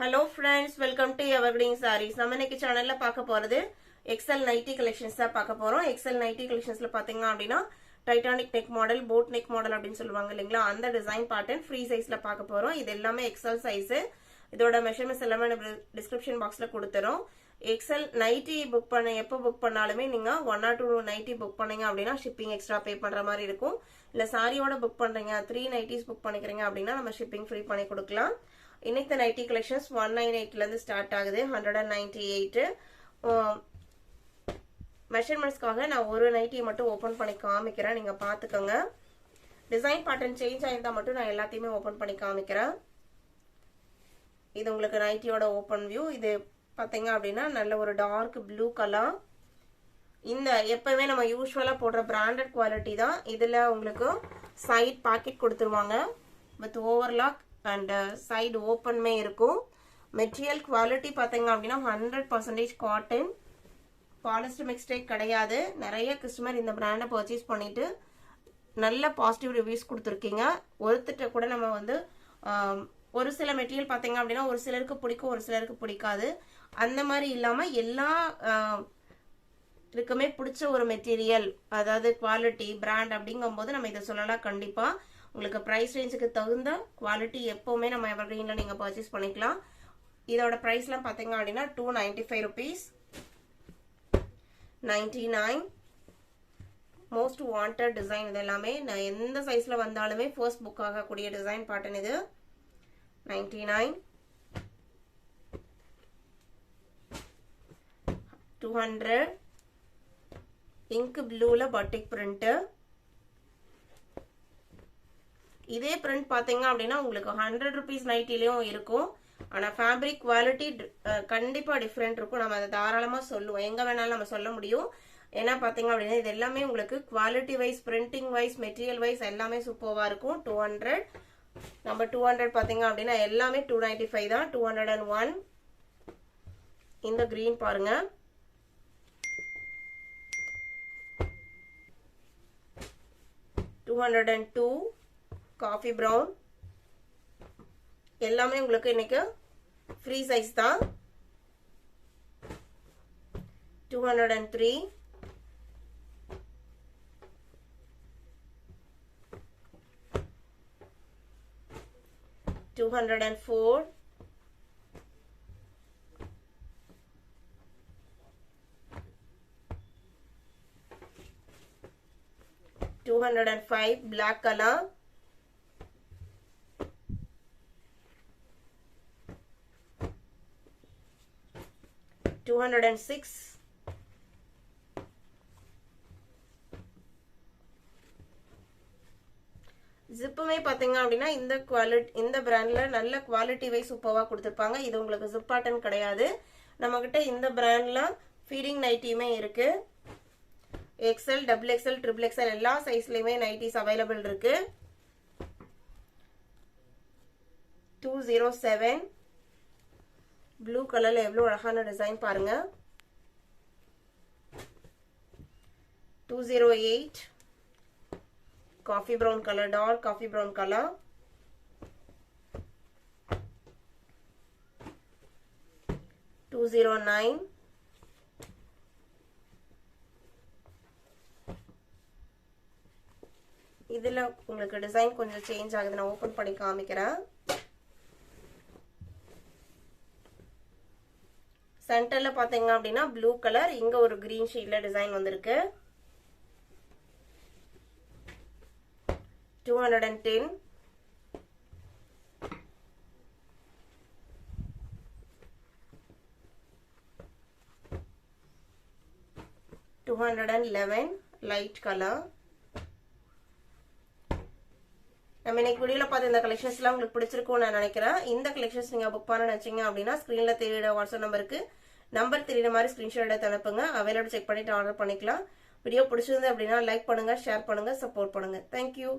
Hello friends, welcome to Evergreen Sarees. நம்ம இன்னைக்கு சேனல்ல பார்க்க போறது XL nighty collections தான் பார்க்க போறோம். XL nighty collectionsல பாத்தீங்க அப்படினா Titanic neck model, boat neck model அப்படினு சொல்லுவாங்க இல்லீங்களா, அந்த டிசைன் பேட்டர்ன் ஃப்ரீ சைஸ்ல பார்க்க போறோம். இது எல்லாமே XL சைஸ். இதோட மெஷர்மென்ட்ஸ் எல்லாமே டிஸ்கிரிப்ஷன் பாக்ஸ்ல கொடுத்துறோம். XL nighty புக் பண்ண எப்போ புக் பண்ணாலுமே நீங்க 1 or 2 nighty புக் பண்ணீங்க அப்படினா ஷிப்பிங் எக்ஸ்ட்ரா பே பண்ற மாதிரி இருக்கும். இல்ல சாரியோட புக் பண்றீங்க 3 nighties புக் பண்ணிக்கிறீங்க அப்படினா நம்ம ஷிப்பிங் ஃப்ரீ பண்ணி கொடுக்கலாம். இன்னைக்கு நைட்டி கலெக்ஷன்ஸ் 198 ல இருந்து ஸ்டார்ட் ஆகுது. 198 மெஷர்மென்ட்ஸ்க்காக நான் ஒரு நைட்டி மட்டும் ஓபன் பண்ணி காமிக்கிறேன், நீங்க பாத்துக்கோங்க. டிசைன் பேட்டர்ன் சேஞ்ச் ஆயிருந்தா மட்டும் நான் எல்லாத்தையுமே ஓபன் பண்ணி காமிக்கிறேன். இது உங்களுக்கு நைட்டியோட ஓபன் வியூ. இது பாத்தீங்க அப்படின்னா நல்ல ஒரு டார்க் ப்ளூ கலர். இந்த எப்பவுமே நம்ம யூஸ்வலா போடுற பிராண்டட் குவாலிட்டி தான். இதுல உங்களுக்கு சைட் பாக்கெட் கொடுத்துருவாங்க வித் ஓவர்லாக் அண்ட் சைடு ஓப்பன்மே இருக்கும். மெட்டீரியல் குவாலிட்டி பார்த்தீங்க அப்படின்னா 100% காட்டன், பாலிஸ்டர் மிக்ஸ்டேக் கிடையாது. நிறைய கஸ்டமர் இந்த பிராண்டை பர்ச்சேஸ் பண்ணிட்டு நல்ல பாசிட்டிவ் ரிவ்யூஸ் கொடுத்துருக்கீங்க. ஒருத்தட்ட கூட நம்ம வந்து ஒரு சில மெட்டீரியல் பார்த்தீங்க அப்படின்னா ஒரு சிலருக்கு பிடிக்கும், ஒரு சிலருக்கு பிடிக்காது. அந்த மாதிரி இல்லாமல் எல்லா இருக்குமே பிடிச்ச ஒரு மெட்டீரியல், அதாவது குவாலிட்டி பிராண்ட் அப்படிங்கும்போது நம்ம இதை சொல்லலாம். கண்டிப்பா உங்களுக்கு பிரைஸ் ரேஞ்சுக்கு தகுந்த குவாலிட்டி எப்பவுமே நம்ம எவர்கிரீன்ல நீங்க பர்ச்சேஸ் பண்ணிக்கலாம். இதோட பிரைஸ்லாம் பாத்தீங்க அப்படின்னா 295 rupees, 99. Most wanted design. இது எல்லாமே நான் எந்த சைஸ்ல வந்தாலுமே ஃபர்ஸ்ட் புக் ஆகக்கூடிய டிசைன் பேட்டர்ன். இது 99, 200. இங்க் ப்ளூல பட்டிக் பிரிண்ட். இதே பிரிண்ட் பாத்தீங்க அப்படின்னா உங்களுக்கு 100 rupees நைட்டிலையும் இருக்கும். ஆனா ஃபேப்ரிக் குவாலிட்டி கண்டிப்பா டிஃப்ரெண்ட் இருக்கும். நம்ம அதை தாராளமா சொல்லுவோம், எங்க வேணாலும் நம்ம சொல்ல முடியும். ஏன்னா பாத்தீங்க அப்படின்னா இது எல்லாமே உங்களுக்கு quality wise, printing wise, material wise எல்லாமே சூப்பர்வா இருக்கும். 200 நம்ம 200 பாத்தீங்க அப்படின்னா எல்லாமே 295 தான். 201 இந்த கிரீன் பாருங்க. 202 காஃபி பிரவுன். எல்லாமே உங்களுக்கு இன்னைக்கு ஃப்ரீ சைஸ் தான். 203, 204, 205 black color, 206, ஜிப்புமே பாத்தீங்க அப்படின்னா இந்த குவாலிட்டி, இந்த பிராண்ட்ல நல்ல குவாலிட்டி வைஸ் சூப்பர்வா கொடுத்திருப்பாங்க. இது உங்களுக்கு ஜிப் பேட்டர்ன் கிடையாது. நம்ம கிட்ட இந்த பிராண்ட்ல ஃபீடிங் நைட்டியுமே இருக்கு. XL, XXL, XXL எல்லா சைஸ்லயுமே நைட்டிஸ் அவைலபிள் இருக்கு. 207 ப்ளூ கலர்ல எவ்வளவு அழகான டிசைன் பாருங்க. 208 coffee brown colour, dark coffee brown colour. 209 இதுல உங்களுக்கு டிசைன் கொஞ்சம் சேஞ்ச் ஆகுது, நான் ஓபன் பண்ணி காமிக்கிறேன். சென்டர்ல பாத்தீங்க அப்படின்னா ப்ளூ கலர், இங்க ஒரு கிரீன் ஷேட்ல டிசைன் வந்திருக்கு. 210, 211 லைட் கலர். நம்ம இன்னைக்கு வீடியோல பார்த்த இந்த கலெக்ஷன்ஸ் எல்லாம் உங்களுக்கு பிடிச்சிருக்கும் நான் நினைக்கிறேன். இந்த கலெக்ஷன்ஸ் நீங்க புக் பண்ண நினைச்சீங்க அப்படின்னா ஸ்கிரீன்ல தெரியுற வாட்ஸ்அப் நம்பருக்கு நம்பர் தெரியுற மாதிரி ஸ்கிரீன்ஷாட் எடுத்து அனுப்புங்க. அவைலபிள் செக் பண்ணிட்டு ஆர்டர் பண்ணிக்கலாம். வீடியோ பிடிச்சிருந்து அப்படின்னா லைக் பண்ணுங்க, ஷேர் பண்ணுங்க, சப்போர்ட் பண்ணுங்க. தேங்க்யூ.